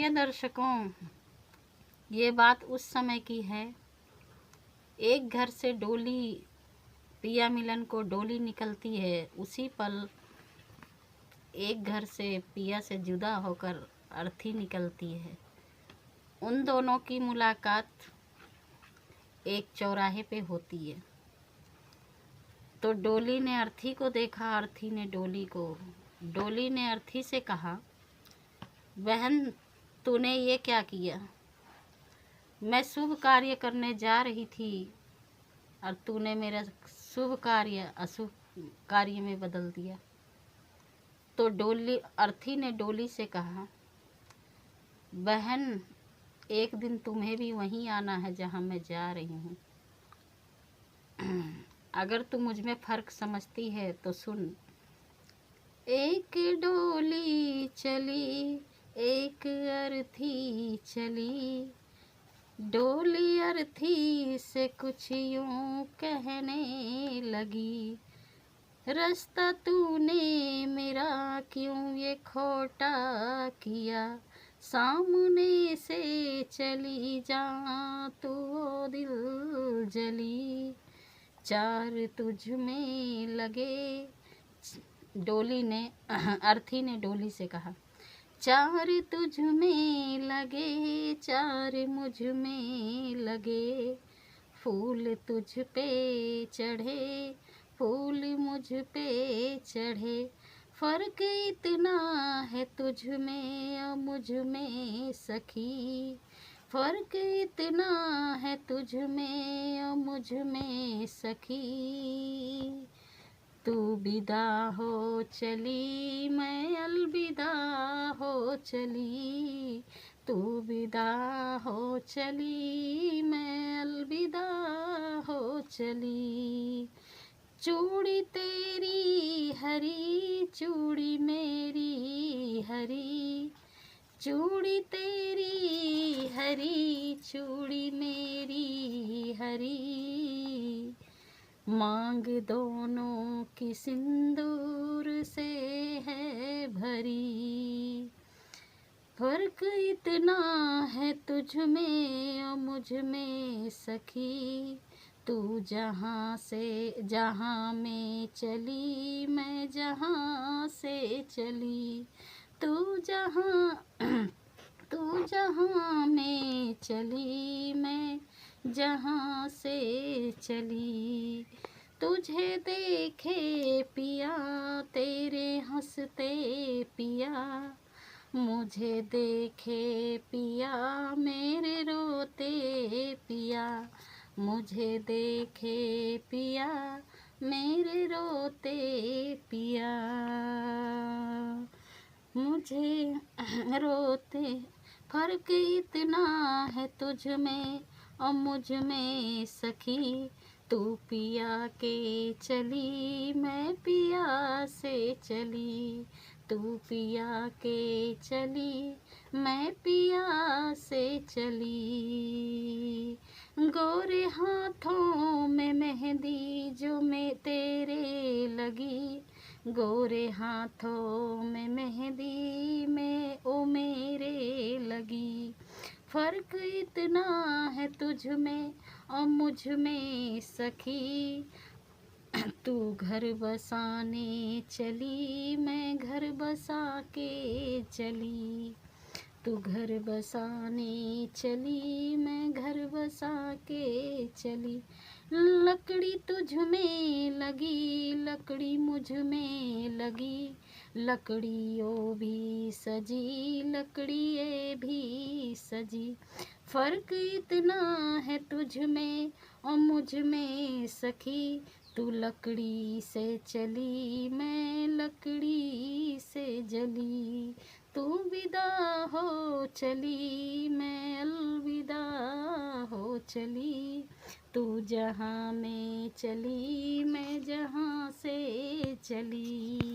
प्रिय दर्शकों, ये बात उस समय की है। एक घर से डोली पिया मिलन को डोली निकलती है, उसी पल एक घर से पिया से जुदा होकर अर्थी निकलती है। उन दोनों की मुलाकात एक चौराहे पे होती है। तो डोली ने अर्थी को देखा, अर्थी ने डोली को। डोली ने अर्थी से कहा, बहन तूने ये क्या किया? मैं शुभ कार्य करने जा रही थी और तूने मेरा शुभ कार्य अशुभ कार्य में बदल दिया। तो अर्थी ने डोली से कहा, बहन एक दिन तुम्हें भी वहीं आना है जहाँ मैं जा रही हूँ। अगर तू मुझ में फ़र्क समझती है तो सुन। एक डोली चली, एक अर्थी चली, डोली अर्थी से कुछ यूं कहने लगी, रास्ता तूने मेरा क्यों ये खोटा किया, सामने से चली जा तू ओ दिल जली, चार तुझ में लगे। अर्थी ने डोली से कहा, चार तुझ में लगे, चार मुझ में लगे, फूल तुझ पे चढ़े, फूल मुझ पे चढ़े, फर्क इतना है तुझ में और मुझ में सखी, फर्क इतना है तुझ में और मुझ में सखी, तू विदा हो चली, मैं अलविदा हो चली, तू विदा हो चली, मैं अलविदा हो चली, चूड़ी तेरी हरी, चूड़ी मेरी हरी, चूड़ी तेरी हरी, चूड़ी मेरी हरी, मांग दोनों की सिंदूर से है भरी, फर्क इतना है तुझ में और मुझ में सखी, तू जहाँ में चली, मैं जहाँ से चली, तू जहाँ में चली, मैं जहाँ से चली, तुझे देखे पिया तेरे हंसते पिया, मुझे देखे पिया मेरे रोते पिया, मुझे देखे पिया मेरे रोते पिया, मुझे रोते, फर्क इतना है तुझ में और मुझ में सखी, तू पिया के चली, मैं पिया से चली, तू पिया के चली, मैं पिया से चली, गोरे हाथों में मेहंदी जो मैं तेरे लगी, गोरे हाथों में मेहंदी में ओ मेरे लगी, फर्क इतना है तुझ में और मुझ में सखी, तू घर बसाने चली, मैं घर बसा के चली, तू घर बसाने चली, मैं घर बसा के चली, लकड़ी तुझ में लगी, लकड़ी मुझ में लगी, लकड़ी ओ भी सजी, लकड़ी ये भी सजी, फर्क इतना है तुझ में और मुझ में सखी, तू लकड़ी से चली, मैं लकड़ी से जली, तू विदा हो चली, मैं अलविदा हो चली, तू जहाँ में चली, मैं जहाँ से चली।